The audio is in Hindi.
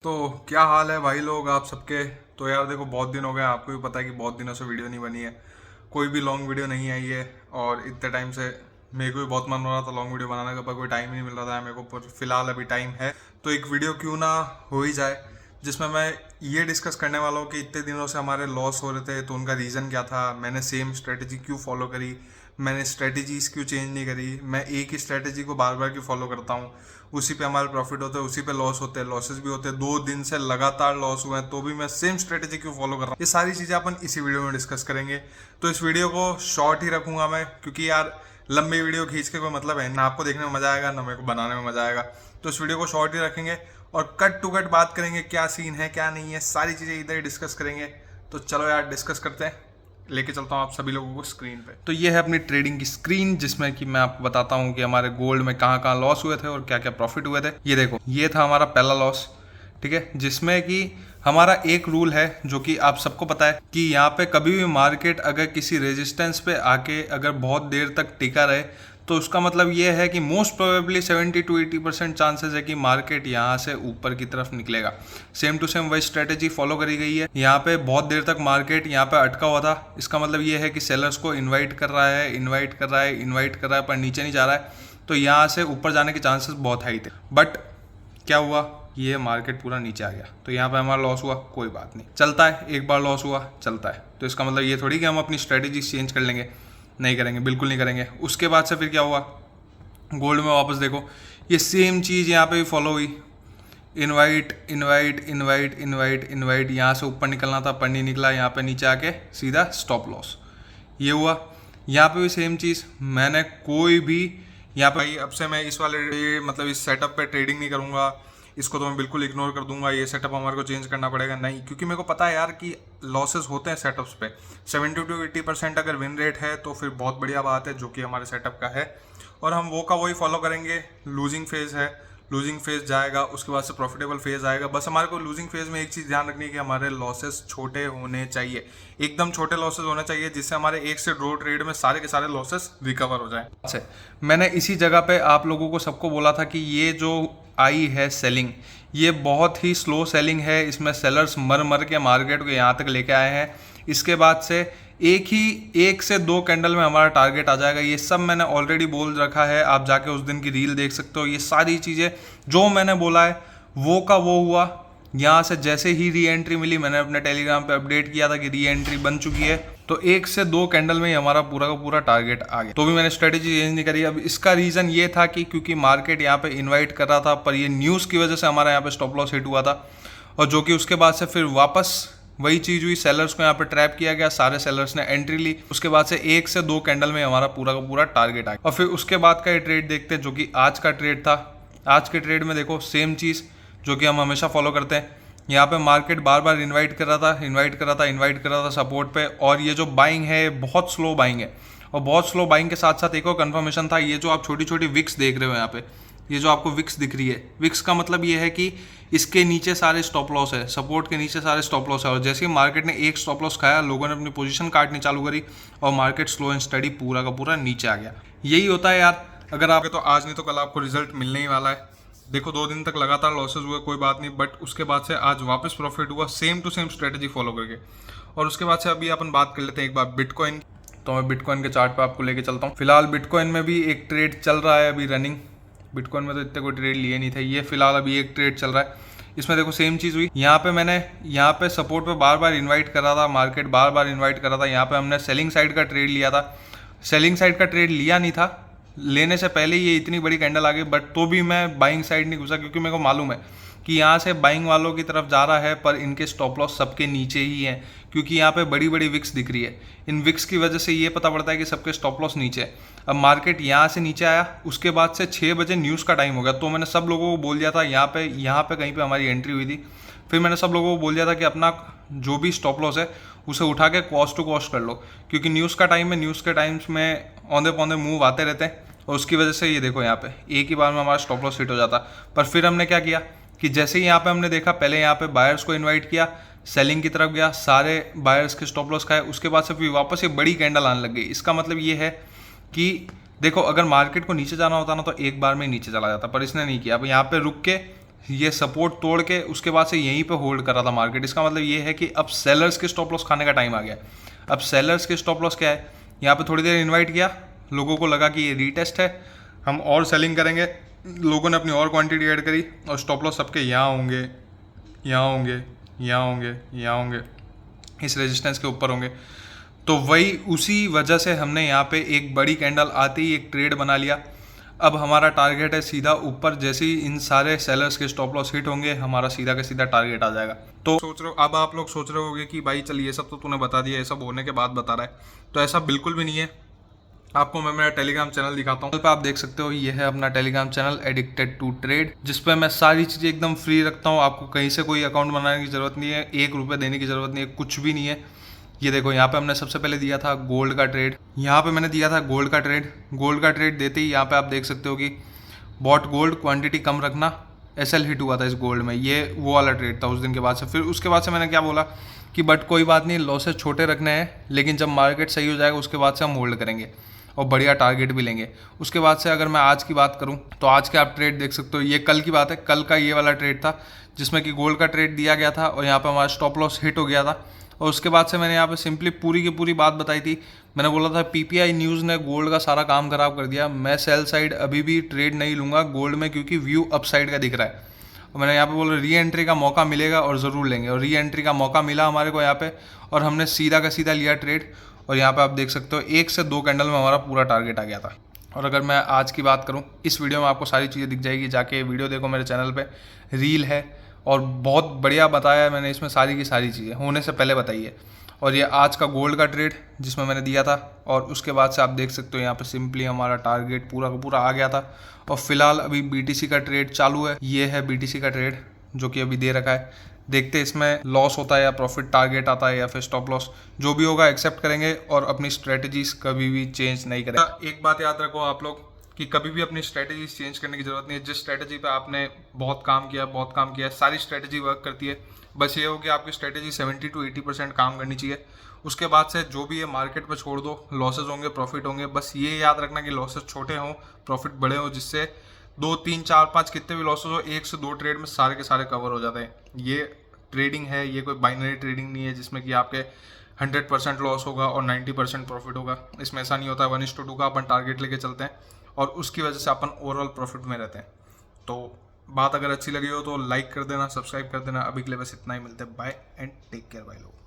तो क्या हाल है भाई लोग आप सबके। तो यार देखो बहुत दिन हो गए, आपको भी पता है कि बहुत दिनों से वीडियो नहीं बनी है, कोई भी लॉन्ग वीडियो नहीं आई है। और इतने टाइम से मेरे को भी बहुत मन हो रहा था लॉन्ग वीडियो बनाने का, पर कोई टाइम ही नहीं मिल रहा था मेरे को। पर फिलहाल अभी टाइम है तो एक वीडियो क्यों ना हो ही जाए, जिसमें मैं ये डिस्कस करने वाला हूँ कि इतने दिनों से हमारे लॉस हो रहे थे तो उनका रीज़न क्या था, मैंने सेम स्ट्रेटजी क्यों फॉलो करी, मैंने स्ट्रेटजीज क्यों चेंज नहीं करी, मैं एक ही स्ट्रेटजी को बार बार क्यों फॉलो करता हूँ, उसी पे हमारे प्रॉफिट होते हैं, उसी पे लॉस होते हैं, लॉसेस भी होते हैं, 2 दिन से लगातार लॉस हुए हैं तो भी मैं सेम स्ट्रेटजी क्यों फॉलो कर रहा हूँ। ये सारी चीज़ें अपन इसी वीडियो में डिस्कस करेंगे। तो इस वीडियो को शॉर्ट ही रखूंगा मैं, क्योंकि यार लंबी वीडियो खींच के कोई मतलब है ना, आपको देखने में मजा आएगा ना मेरे को बनाने में मजा आएगा। तो इस वीडियो को शॉर्ट ही रखेंगे और कट टू कट बात करेंगे, क्या सीन है क्या नहीं है, सारी चीज़ें इधर ही डिस्कस करेंगे। तो चलो यार डिस्कस करते हैं, लेके चलता हूँ आप सभी लोगों को स्क्रीन पे। तो ये है अपनी ट्रेडिंग की स्क्रीन, जिसमें कि मैं आपको बताता हूँ कि हमारे गोल्ड में कहाँ कहाँ लॉस हुए थे और क्या क्या प्रॉफिट हुए थे। ये देखो, ये था हमारा पहला लॉस, ठीक है, जिसमें कि हमारा एक रूल है जो कि आप सबको पता है कि यहाँ पे कभी भी मार्केट अगर किसी रेजिस्टेंस पे आके अगर बहुत देर तक टिका रहे तो उसका मतलब ये है कि मोस्ट प्रोबेबली 70 to 80% चांसेस है कि मार्केट यहाँ से ऊपर की तरफ निकलेगा। सेम टू सेम वही स्ट्रेटेजी फॉलो करी गई है। यहाँ पे बहुत देर तक मार्केट यहाँ पे अटका हुआ था, इसका मतलब ये है कि सेलर्स को इन्वाइट कर रहा है पर नीचे नहीं जा रहा है, तो यहाँ से ऊपर जाने के चांसेस बहुत हाई थे। बट क्या हुआ, ये मार्केट पूरा नीचे आ गया, तो यहाँ पे हमारा लॉस हुआ, कोई बात नहीं, चलता है, एक बार लॉस हुआ चलता है। तो इसका मतलब ये थोड़ी कि हम अपनी स्ट्रेटेजी चेंज कर लेंगे, नहीं करेंगे, बिल्कुल नहीं करेंगे। उसके बाद से फिर क्या हुआ, गोल्ड में वापस देखो ये सेम चीज़ यहाँ पे भी फॉलो हुई, इनवाइट, यहाँ से ऊपर निकलना था पर नहीं निकला, यहाँ पे नीचे आके सीधा स्टॉप लॉस, ये हुआ। यहाँ पे भी सेम चीज़, मैंने कोई भी यहाँ पे भाई अब से मैं इस वाले मतलब इस सेटअप पे ट्रेडिंग नहीं करूँगा, इसको तो मैं बिल्कुल इग्नोर कर दूंगा, ये सेटअप हमारे को चेंज करना पड़ेगा, नहीं, क्योंकि मेरे को पता है यार कि लॉसेस होते हैं सेटअप्स पे। 70 to 80% अगर विन रेट है तो फिर बहुत बढ़िया बात है, जो कि हमारे सेटअप का है, और हम वो का वही फॉलो करेंगे। लूजिंग फेज है, लूजिंग फेज जाएगा, उसके बाद से प्रॉफिटेबल फेज आएगा। बस हमारे को लूजिंग फेज में एक चीज़ ध्यान रखनी है कि हमारे लॉसेस छोटे होने चाहिए, एकदम छोटे लॉसेस होने चाहिए, जिससे हमारे एक से दो ट्रेड में सारे के सारे लॉसेस रिकवर हो जाएं। अच्छा, मैंने इसी जगह पे आप लोगों को सबको बोला था कि ये जो आई है सेलिंग, ये बहुत ही स्लो सेलिंग है, इसमें सेलर्स मर मर के मार्केट को यहाँ तक लेके आए हैं। इसके बाद से एक से दो कैंडल में हमारा टारगेट आ जाएगा, ये सब मैंने ऑलरेडी बोल रखा है, आप जाके उस दिन की रील देख सकते हो। ये सारी चीज़ें जो मैंने बोला है वो का वो हुआ। यहाँ से जैसे ही री एंट्री मिली, मैंने अपने टेलीग्राम पे अपडेट किया था कि री एंट्री बन चुकी है, तो एक से दो कैंडल में ही हमारा पूरा का पूरा टारगेट आ गया। तो भी मैंने स्ट्रेटेजी चेंज नहीं करी। अब इसका रीज़न ये था कि क्योंकि मार्केट यहाँ पे इन्वाइट कर रहा था, पर ये न्यूज़ की वजह से हमारा यहाँ पे स्टॉप लॉस हिट हुआ था, और जो कि उसके बाद से फिर वापस वही चीज़ हुई, सेलर्स को यहाँ पे ट्रैप किया गया, सारे सेलर्स ने एंट्री ली, उसके बाद से एक से दो कैंडल में हमारा पूरा का पूरा टारगेट आ गया। और फिर उसके बाद का ये ट्रेड देखते हैं, जो कि आज का ट्रेड था। आज के ट्रेड में देखो सेम चीज़ जो कि हम हमेशा फॉलो करते हैं, यहाँ पे मार्केट बार बार इन्वाइट कर रहा था सपोर्ट पे, और ये जो बाइंग है बहुत स्लो बाइंग है, और बहुत स्लो बाइंग के साथ साथ एक और कन्फर्मेशन था, ये जो आप छोटी छोटी विक्स देख रहे हो यहाँ पे, ये जो आपको विक्स दिख रही है, विक्स का मतलब ये है कि इसके नीचे सारे स्टॉप लॉस है, सपोर्ट के नीचे सारे स्टॉप लॉस है, और जैसे ही मार्केट ने एक स्टॉप लॉस खाया, लोगों ने अपनी पोजीशन काटनी चालू करी और मार्केट स्लो एंड स्टडी पूरा का पूरा नीचे आ गया। यही होता है यार, अगर आपके तो आज नहीं तो कल आपको रिजल्ट मिलने ही वाला है। देखो 2 दिन तक लगातार लॉसेस हुए, कोई बात नहीं, बट उसके बाद से आज वापस प्रॉफिट हुआ same to same strategy follow करके। और उसके बाद से अभी अपन बात कर लेते हैं एक बार बिटकॉइन। तो मैं बिटकॉइन के चार्ट पे आपको लेके चलता हूँ। फिलहाल बिटकॉइन में भी एक ट्रेड चल रहा है अभी रनिंग, बिटकॉइन में तो इतने कोई ट्रेड लिए नहीं थे, ये फिलहाल अभी एक ट्रेड चल रहा है। इसमें देखो सेम चीज़ हुई, यहाँ पे मैंने यहाँ पे सपोर्ट पे बार बार इन्वाइट कर रहा था, मार्केट बार बार इन्वाइट कर रहा था, यहाँ पे हमने सेलिंग साइड का ट्रेड लिया था, सेलिंग साइड का ट्रेड लिया नहीं था, लेने से पहले ये इतनी बड़ी कैंडल आ गई, बट तो भी मैं बाइंग साइड नहीं घुसा, क्योंकि मेरे को मालूम है कि यहाँ से बाइंग वालों की तरफ जा रहा है, पर इनके स्टॉप लॉस सबके नीचे ही हैं, क्योंकि यहाँ पे बड़ी बड़ी विक्स दिख रही है। इन विक्स की वजह से ये पता पड़ता है कि सबके स्टॉप लॉस नीचे है। अब मार्केट यहाँ से नीचे आया, उसके बाद से 6 बजे न्यूज़ का टाइम हो गया, तो मैंने सब लोगों को बोल दिया था यहाँ पे कहीं पे हमारी एंट्री हुई थी। फिर मैंने सब लोगों को बोल दिया था कि अपना जो भी स्टॉप लॉस है उसे उठा के कॉस्ट टू कॉस्ट कर लो, क्योंकि न्यूज़ का टाइम है, न्यूज़ के टाइम्स में औंधे पौंधे मूव आते रहते हैं, और उसकी वजह से ये देखो यहाँ पे एक ही बार में हमारा स्टॉप लॉस हिट हो जाता। पर फिर हमने क्या किया कि जैसे ही यहाँ पे हमने देखा, पहले यहाँ पे बायर्स को इन्वाइट किया, सेलिंग की तरफ गया, सारे बायर्स के स्टॉप लॉस खाए, उसके बाद से फिर वापस ये बड़ी कैंडल आने लग गई। इसका मतलब ये है कि देखो अगर मार्केट को नीचे जाना होता ना तो एक बार में नीचे चला जाता, पर इसने नहीं किया। अब यहाँ पे रुक के ये सपोर्ट तोड़ के उसके बाद से यहीं पे होल्ड कर रहा था मार्केट। इसका मतलब ये है कि अब सेलर्स के स्टॉप लॉस खाने का टाइम आ गया। अब सेलर्स के स्टॉप लॉस क्या है, यहाँ पे थोड़ी देर इनवाइट किया, लोगों को लगा कि ये रीटेस्ट है, हम और सेलिंग करेंगे, लोगों ने अपनी और क्वांटिटी ऐड करी और स्टॉप लॉस सबके यहाँ होंगे, यहाँ होंगे, यहाँ होंगे, यहाँ होंगे, इस रेजिस्टेंस के ऊपर होंगे। तो वही उसी वजह से हमने यहाँ पे एक बड़ी कैंडल आते ही एक ट्रेड बना लिया। अब हमारा टारगेट है सीधा ऊपर, जैसे ही इन सारे सेलर्स के स्टॉप लॉस हिट होंगे हमारा सीधा का सीधा टारगेट आ जाएगा। तो सोच रहे हो, अब आप लोग सोच रहे होंगे कि भाई चल ये सब तो तूने बता दिया, ये सब होने के बाद बता रहा है, तो ऐसा बिल्कुल भी नहीं है। आपको मैं मेरा टेलीग्राम चैनल दिखाता हूँ, पे आप देख सकते हो ये है अपना Telegram channel addicted to trade, जिसपे मैं सारी चीज़ें एकदम फ्री रखता हूँ। आपको कहीं से कोई अकाउंट बनाने की ज़रूरत नहीं है, 1 रुपये देने की ज़रूरत नहीं है, कुछ भी नहीं है। ये देखो यहाँ पे हमने सबसे पहले दिया था गोल्ड का ट्रेड, यहाँ पे मैंने दिया था गोल्ड का ट्रेड। गोल्ड का ट्रेड देते ही यहाँ पे आप देख सकते हो कि बॉट गोल्ड, क्वांटिटी कम रखना, एसएल हिट हुआ था इस गोल्ड में, ये वो वाला ट्रेड था उस दिन के बाद से। फिर उसके बाद से मैंने क्या बोला कि बट कोई बात नहीं, लॉसेस छोटे रखने हैं, लेकिन जब मार्केट सही हो जाएगा उसके बाद से हम होल्ड करेंगे और बढ़िया टारगेट भी लेंगे। उसके बाद से अगर मैं आज की बात करूं तो आज के आप ट्रेड देख सकते हो, ये कल की बात है, कल का ये वाला ट्रेड था जिसमें कि गोल्ड का ट्रेड दिया गया था और यहाँ पे हमारा स्टॉप लॉस हिट हो गया था। और उसके बाद से मैंने यहाँ पे सिंपली पूरी की पूरी बात बताई थी। मैंने बोला था पीपीआई न्यूज़ ने गोल्ड का सारा काम खराब कर दिया, मैं सेल साइड अभी भी ट्रेड नहीं लूँगा गोल्ड में क्योंकि व्यू अपसाइड का दिख रहा है। और मैंने यहाँ पे बोला री एंट्री का मौका मिलेगा और ज़रूर लेंगे, और री एंट्री का मौका मिला हमारे को यहाँ पे, और हमने सीधा का सीधा लिया ट्रेड। और यहाँ पे आप देख सकते हो 1 से 2 कैंडल में हमारा पूरा टारगेट आ गया था। और अगर मैं आज की बात करूँ, इस वीडियो में आपको सारी चीज़ें दिख जाएगी, जाके वीडियो देखो, मेरे चैनल पे रील है और बहुत बढ़िया बताया है मैंने इसमें, सारी की सारी चीज़ें होने से पहले बताई है। और ये आज का गोल्ड का ट्रेड जिसमें मैंने दिया था, और उसके बाद से आप देख सकते हो यहाँ पे सिंपली हमारा टारगेट पूरा का पूरा आ गया था। और फिलहाल अभी बीटीसी का ट्रेड चालू है, ये है बीटीसी का ट्रेड जो कि अभी दे रखा है। देखते इसमें लॉस होता है या प्रॉफिट टारगेट आता है या फिर स्टॉप लॉस, जो भी होगा एक्सेप्ट करेंगे और अपनी स्ट्रेटजीज कभी भी चेंज नहीं करेंगे। एक बात याद रखो आप लोग कि कभी भी अपनी स्ट्रेटजीज चेंज करने की जरूरत नहीं है। जिस स्ट्रेटजी पे आपने बहुत काम किया, सारी स्ट्रेटजी वर्क करती है। बस ये हो कि आपकी स्ट्रेटजी 70 to 80% काम करनी चाहिए। उसके बाद से जो भी है मार्केट पे छोड़ दो, लॉसेज होंगे प्रॉफिट होंगे। बस ये याद रखना कि लॉसेज छोटे हों प्रॉफिट बड़े हों, जिससे 2, 3, 4, 5 कितने भी लॉसेज हो 1 से 2 ट्रेड में सारे के सारे कवर हो जाते हैं। ये ट्रेडिंग है, ये कोई बाइनरी ट्रेडिंग नहीं है जिसमें कि आपके 100% लॉस होगा और 90% प्रॉफिट होगा। इसमें ऐसा नहीं होता। 1:2 का अपन टारगेट लेके चलते हैं और उसकी वजह से अपन ओवरऑल प्रॉफिट में रहते हैं। तो बात अगर अच्छी लगी हो तो लाइक कर देना, सब्सक्राइब कर देना। अभी के लिए बस इतना ही, मिलते हैं, बाय एंड टेक केयर भाई लोग।